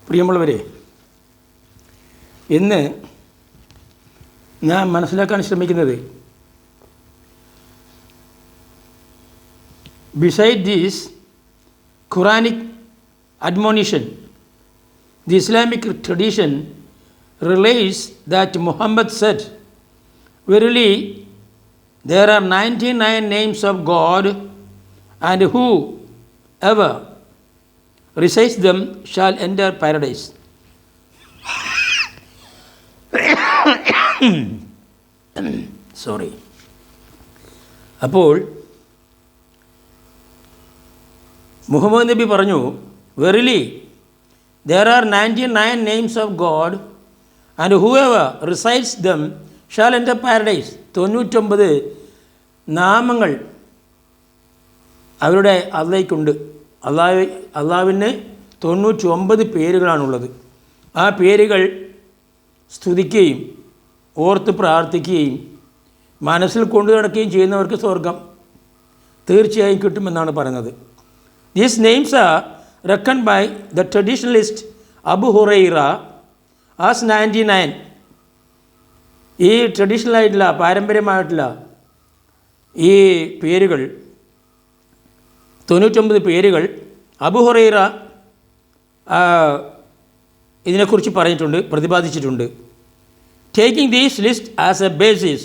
പ്രിയമുള്ളവരെ, ഇന്ന് ഞാൻ മനസ്സിലാക്കാൻ ശ്രമിക്കുന്നത്, beside this Quranic admonition, the Islamic tradition relates that Muhammad said, "Verily, there are 99 names of God, and whoever recites them shall enter paradise." Sorry. അപ്പോൾ മുഹമ്മദ് നബി പറഞ്ഞു, വെറിലി there are 99 names of God, and whoever recites them shall enter paradise. 99 നാമങ്ങൾ അവരുടെ അള്ളാഹ്ക്കുണ്ട്. അള്ളാഹുവിന് 99 പേരുകളാണുള്ളത്. ആ പേരുകൾ സ്തുതിക്കുകയും ഓർത്ത് പ്രാർത്ഥിക്കുകയും മനസ്സിൽ കൊണ്ടു നടക്കുകയും ചെയ്യുന്നവർക്ക് സ്വർഗം തീർച്ചയായും കിട്ടുമെന്നാണ് പറയുന്നത്. These names are reckoned by the traditionalist Abu Huraira as 99. ഈ ട്രഡീഷണലായിട്ടുള്ള പാരമ്പര്യമായിട്ടുള്ള ഈ പേരുകൾ 99 പേരുകൾ അബു ഹുറൈറ ഇതിനെക്കുറിച്ച് പറഞ്ഞിട്ടുണ്ട്, പ്രതിപാദിച്ചിട്ടുണ്ട്. Taking this list as a basis,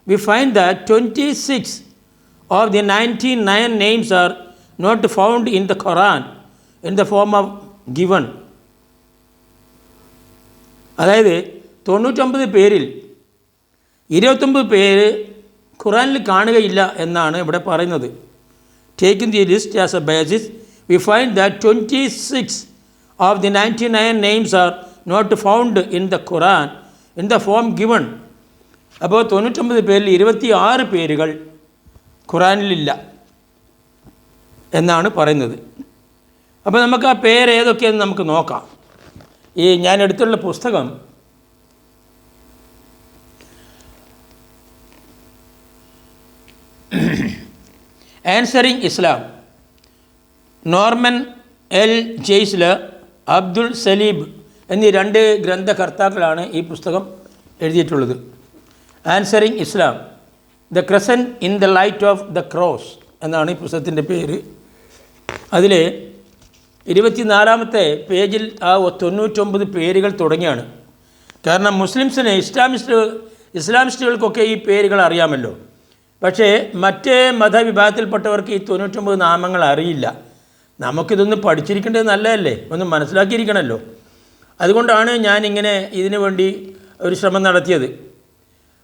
we find that 26 of the 99 names are not found in the Quran in the form of given. അതായത് 99 പേരിൽ 29 പേര് ഖുറാനിൽ കാണുകയില്ല എന്നാണ് ഇവിടെ പറയുന്നത്. Taking the list as a basis, we find that 26 of the 99 names are not found in the Quran in the form given. അപ്പോൾ 99 പേരിൽ 26 പേരുകൾ ഖുറാനിലില്ല എന്നാണ് പറയുന്നത്. അപ്പോൾ നമുക്ക് ആ പേര് ഏതൊക്കെയെന്ന് നമുക്ക് നോക്കാം. ഈ ഞാൻ എടുത്തുള്ള പുസ്തകം ആൻസറിങ് ഇസ്ലാം, നോർമൻ എൽ ജെയ്സ്ലർ, അബ്ദുൾ സലീബ് എന്നീ 2 ഗ്രന്ഥകർത്താക്കളാണ് ഈ പുസ്തകം എഴുതിയിട്ടുള്ളത്. Answering Islam, the crescent in the light of the cross എന്നാണ് ഈ പുസ്തകത്തിൻ്റെ പേര്. അതിൽ 24-ാമത്തെ പേജിൽ ആ 99 പേരുകൾ തുടങ്ങിയാണ്. കാരണം മുസ്ലിംസിന് ഇസ്ലാമിസ്റ്റുകൾക്കൊക്കെ ഈ പേരുകൾ അറിയാമല്ലോ. പക്ഷേ മറ്റേ മതവിഭാഗത്തിൽപ്പെട്ടവർക്ക് ഈ 99 നാമങ്ങൾ അറിയില്ല. നമുക്കിതൊന്ന് പഠിച്ചിരിക്കേണ്ടത് നല്ലതല്ലേ, ഒന്ന് മനസ്സിലാക്കിയിരിക്കണമല്ലോ. അതുകൊണ്ടാണ് ഞാനിങ്ങനെ ഇതിനു വേണ്ടി ഒരു ശ്രമം നടത്തിയത്.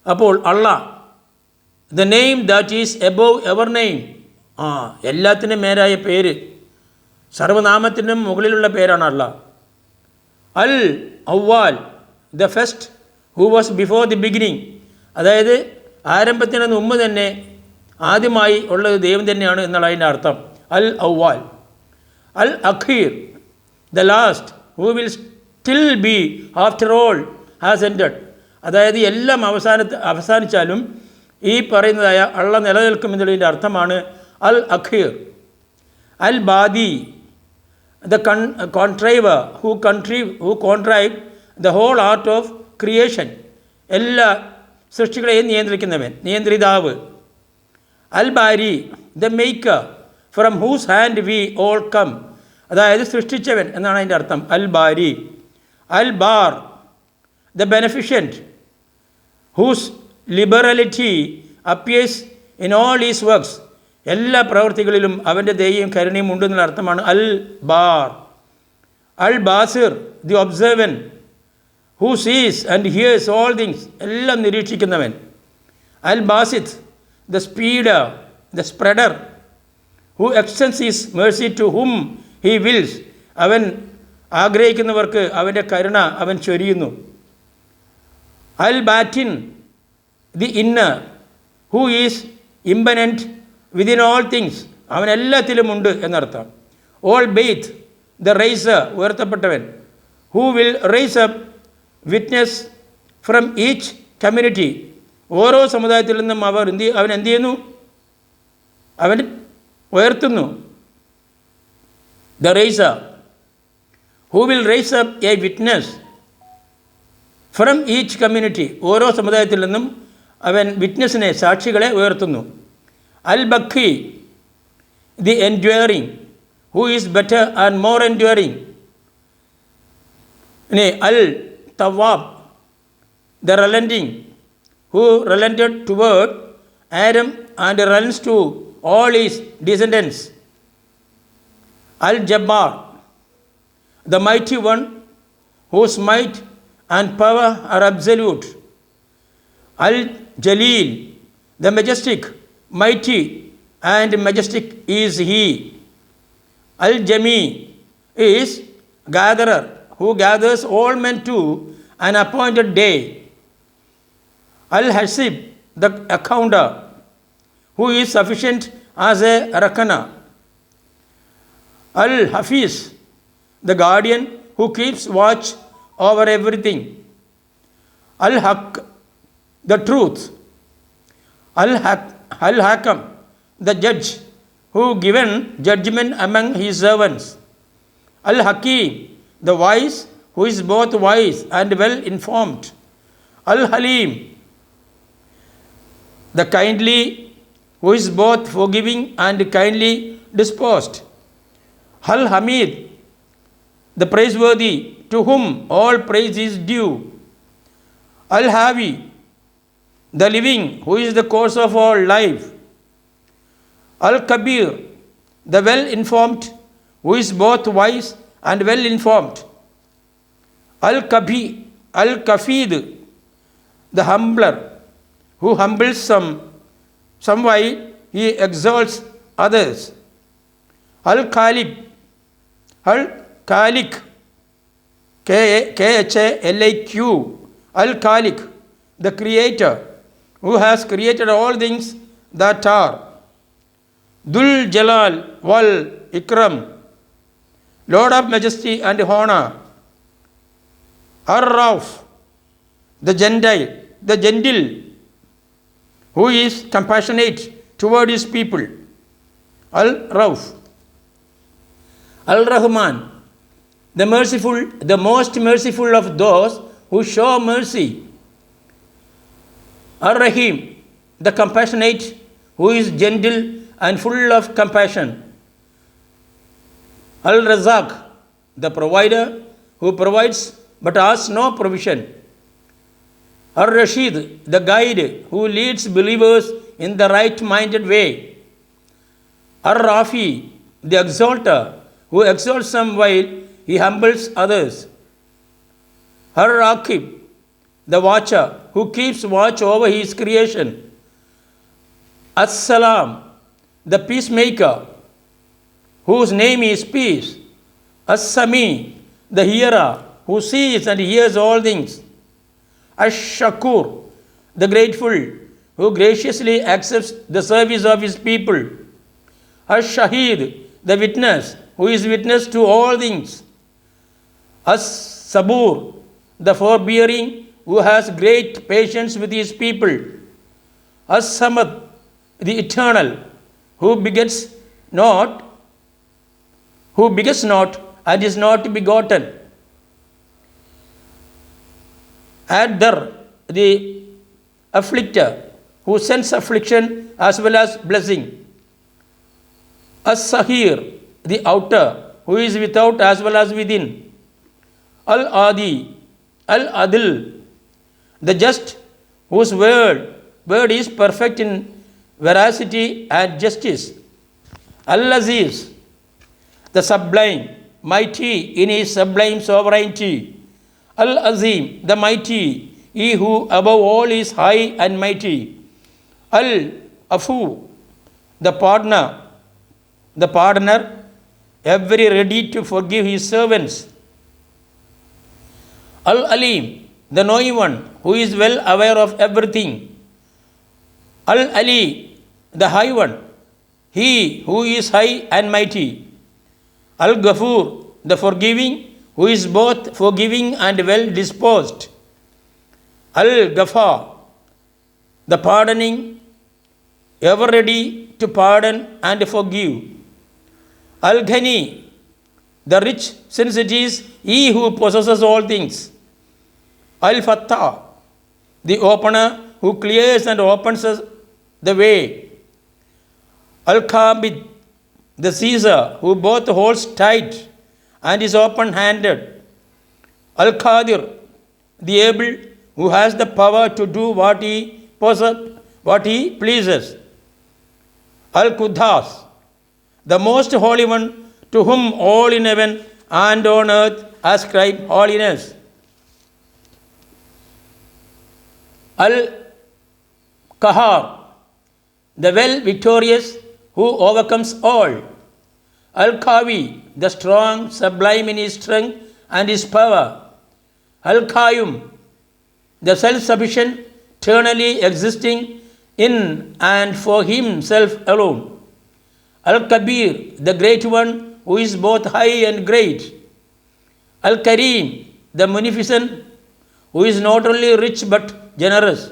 അപ്പോൾ Allah, the name that is above every name, എല്ലാത്തിനും മേലായ പേര്, സർവനാമത്തിനും മുകളിലുള്ള പേരാണ് അള്ളാഹ്. അൽ അവ്വാൽ, the first, who was before the beginning, അതായത് ആരംഭത്തിന് മുമ്പ് തന്നെ ആദ്യമായി ഉള്ളത് ദൈവം തന്നെയാണ് എന്നുള്ള അതിൻ്റെ അർത്ഥം. അൽ അവ്വാൽ. അൽ അഖീർ, the last, who will still be after all has ended, അതായത് എല്ലാം അവസാനിച്ചാലും ഈ പറയുന്നതായ അള്ള നിലനിൽക്കും എന്നുള്ളതിൻ്റെ അർത്ഥമാണ് അൽ അഖീർ. അൽ ബാദി, the contriver, who contrive the whole art of creation, എല്ലാ സൃഷ്ടികളെയും നിയന്ത്രിതാവ്. അൽ ബാരി, the maker, from whose hand we all come, അതായത് സൃഷ്ടിച്ചവൻ എന്നാണ് അതിൻ്റെ അർത്ഥം. അൽ ബാരി. അൽ ബാർ, the beneficent, whose liberality appears in all is works, എല്ലാ പ്രവൃത്തികളിലും അവൻ്റെ ദയയും കരുണയും ഉണ്ടെന്നുള്ള അർത്ഥമാണ് അൽ ബാർ. അൽ ബാസിർ, the observer, who sees and hears all things, എല്ലാം നിരീക്ഷിക്കുന്നവൻ. അൽ ബാസിത്ത്, the speeder, the spreader, who extends his mercy to whom he wills, അവൻ ആഗ്രഹിക്കുന്നവർക്ക് അവൻ്റെ കരുണ അവൻ ചൊരിയുന്നു. അൽ ബാറ്റിൻ, the inner, who is immanent within all things, അവൻ എല്ലാത്തിലുമുണ്ട് എന്നർത്ഥം. ഓൾ ബെയ്ത്ത്, ദ റൈസർ, ഉയർത്തപ്പെട്ടവൻ, who will raise up witness from each community, ഓരോ സമുദായത്തിൽ നിന്നും അവൻ എന്ത് ചെയ്യുന്നു? അവൻ ഉയർത്തുന്നു. The raiser. who will raise up a witness from each community. ഓരോ സമുദായത്തിൽ നിന്നും അവൻ വിറ്റ്നസിനെ, സാക്ഷികളെ ഉയർത്തുന്നു. അൽ Baqi, the enduring, who is better and more enduring. Al Tawwab, the relenting, who relented toward Adam and relents to all his descendants. Al Jabbar, the mighty one, whose might and power are absolute. Al Jalil, the majestic, mighty and majestic is he. Al Jami is gatherer, who gathers all men to an appointed day. Al Hasib, the accounter, who is sufficient as a reckoner. Al Hafiz, the guardian, who keeps watch over everything. Al Haq, the truth. Al Hakam, the judge, who given judgment among his servants. Al Hakim, the wise, who is both wise and well informed. Al Halim, the kindly, who is both forgiving and kindly disposed. Al Hamid, the praiseworthy, to whom all praise is due. Al Havi, the living, who is the cause of all life. Al Kabir, the well informed, who is both wise and well informed. Al Kafid, the humbler, who humbles some while he exalts others. Al Khalik, Khaliq, Al Khalik, the creator, who has created all things that are. Dhul Jalal wal Ikram, Lord of majesty and honor. Ar-Rauf, the gentle, who is compassionate toward his people. Al-Rauf. Al-Rahman, the merciful, the most merciful of those who show mercy. Ar-Rahim, the compassionate, who is gentle and full of compassion. Al-Razak, the provider, who provides but asks no provision. Ar-Rashid, the guide, who leads believers in the right-minded way. Ar-Rafi, the exalter, who exalts some while he humbles others. Ar-Raqib, the watcher, who keeps watch over his creation. As-Salam, the peacemaker, whose name is peace. As-Sami, the hearer, who sees and hears all things. Ash-Shakur, the grateful, who graciously accepts the service of his people. Ash-Shahid, the witness, who is witness to all things. As-Sabur, the forbearing, who has great patience with his people. As-Samad, the eternal, who begets not and is not begotten. Ad-Dar, the afflicter, who sends affliction as well as blessing. As-Sahir, the outer, who is without as well as within. Al-Adi, Al-Adil, the just, whose word is perfect in veracity and justice. Al-Aziz, the sublime, mighty in his sublime sovereignty. Al-Azim, the mighty, he who above all is high and mighty. Al-Afu, the pardoner, ever ready to forgive his servants. Al-Alim, the knowing one, who is well aware of everything. Al-Ali, the high one, he who is high and mighty. Al-Ghafur, the forgiving, who is both forgiving and well disposed. Al-Ghafar, the pardoning, ever ready to pardon and forgive. Al-Ghani, the rich, since it is He who possesses all things. Al-Fattah, the opener who clears and opens the way. Al-Qabid, the Caesar who both holds tight and is open-handed. Al-Qadir, the able who has the power to do what he pleases. Al-Quddus, the most holy one, to whom all in heaven and on earth ascribe holiness. Al-Qahar, the well victorious who overcomes all. Al-Qawi, the strong, sublime in his strength and his power. Al-Qayyum, the self-sufficient, eternally existing in and for himself alone. Al-Kabir, the great one who is both high and great. Al-Kareem, the munificent who is not only rich but generous.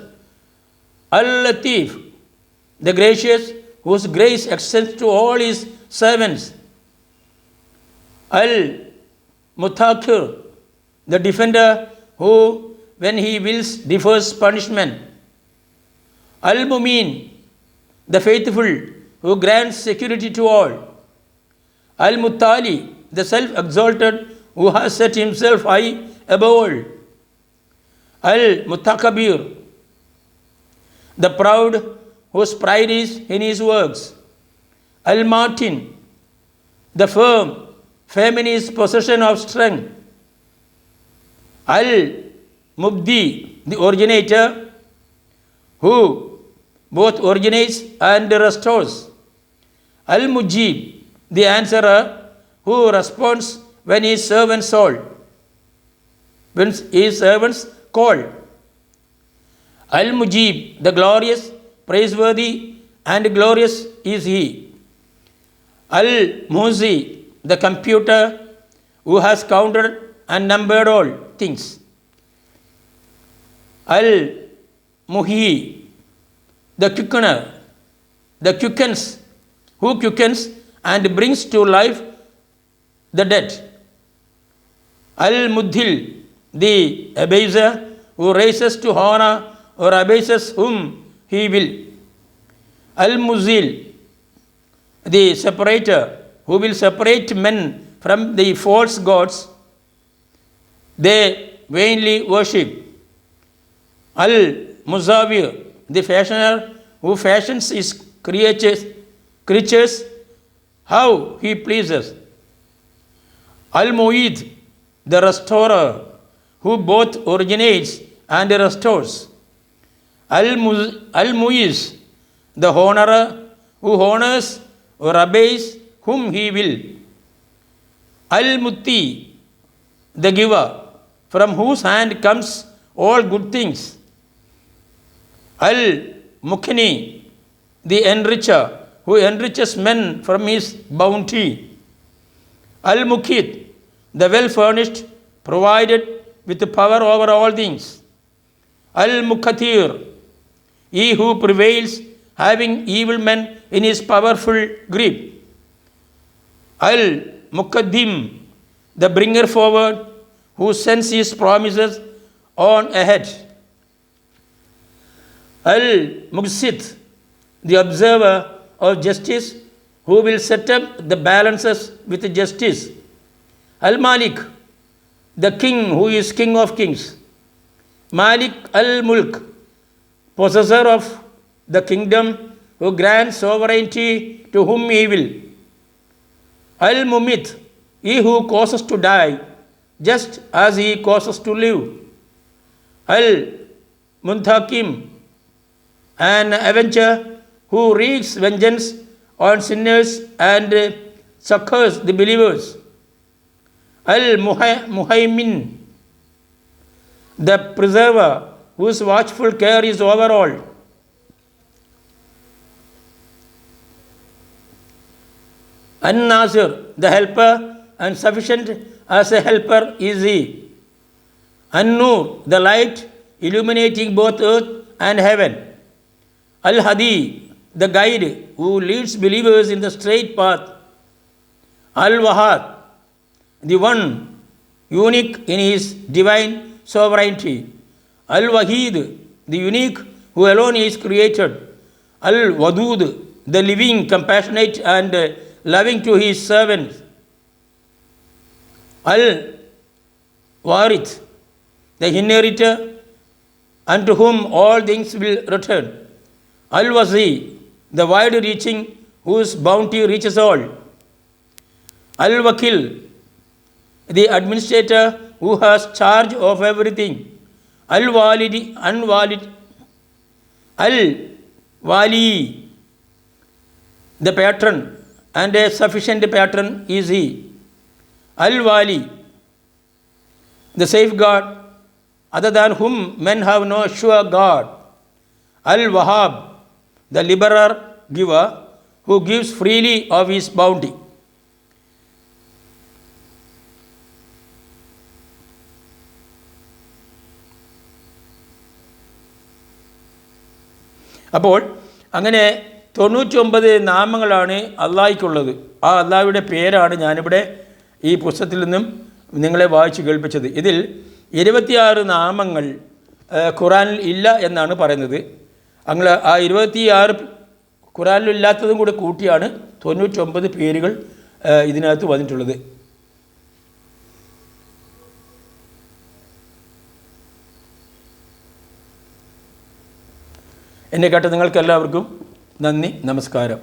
Al-Latif, the gracious whose grace extends to all his servants. Al-Mutakir, the defender who, when he wills, defers punishment. Al-Mumin, the faithful who grants security to all. Al-Muttali, the self-exalted who has set himself high above all. Al-Mutakabir, the proud whose pride is in his works. Al-Matin, the firm in his possession of strength. Al-Mubdi, the originator who both originates and restores. Al-Mujib, the answerer who responds when his servants call. Al-Mujib, the glorious, praiseworthy and glorious is he. Al-Muzi, the computer who has counted and numbered all things. Al-Muhi, the quickener, who quickens and brings to life the dead. Al-Mudhil, the abaser who raises to honor or abases whom he will. Al-Muzil, the separator who will separate men from the false gods they vainly worship. Al-Muzawir, the fashioner who fashions his creatures how he pleases. Al-Mu'id, the restorer who both originates and restores. Al-Mu'iz, the honorer who honors or obeys whom he will. Al-Mutti, the giver, from whose hand comes all good things. Al-Mukhni, the enricher, who enriches men from his bounty. Al-Mukit, the well-furnished, provided with power over all things. Al-Mukathir, he who prevails, having evil men in his powerful grip. Al-Mukaddim, the bringer forward, who sends his promises on ahead. Al-Muqsit, the observer of justice, who will set up the balances with justice. Al-Malik, the king who is king of kings. Malik al-Mulk, possessor of the kingdom, who grants sovereignty to whom he will. Al-Mumit, he who causes to die, just as he causes to live. Al-Muntakim, an avenger who wreaks vengeance on sinners and succors the believers. Al-Muhaymin, the preserver whose watchful care is over all. An-Nasir, the helper, and sufficient as a helper is he. An-Nur, the light illuminating both earth and heaven. Al-Hadi, the guide who leads believers in the straight path. Al-Wahad, the one unique in his divine sovereignty. Al-Wahid, the unique who alone is created. Al-Wadud, the living, compassionate and loving to his servants. Al-Warith, the inheritor, unto whom all things will return. Al-Wasi, the wide-reaching, whose bounty reaches all. Al-Wakil, the administrator who has charge of everything. Al-Walidi, Al-Wali, the patron, and a sufficient patron is he. Al-Wali, the safeguard, other than whom men have no sure God. Al-Wahhab, the liberal giver, who gives freely of his bounty. അപ്പോൾ അങ്ങനെ 99 നാമങ്ങളാണ് അള്ളാഹിക്കുള്ളത്. ആ അള്ളാഹുവിൻ്റെ പേരാണ് ഞാനിവിടെ ഈ പുസ്തകത്തിൽ നിന്നും നിങ്ങളെ വായിച്ച് കേൾപ്പിച്ചത്. ഇതിൽ 26 നാമങ്ങൾ ഖുറാനിൽ ഇല്ല എന്നാണ് പറയുന്നത്. അങ്ങനെ ആ 26 ഖുറാനിലില്ലാത്തതും കൂടെ കൂട്ടിയാണ് 99 പേരുകൾ ഇതിനകത്ത് വന്നിട്ടുള്ളത്. എന്നെ കേട്ട നിങ്ങൾക്കെല്ലാവർക്കും നന്ദി, നമസ്കാരം.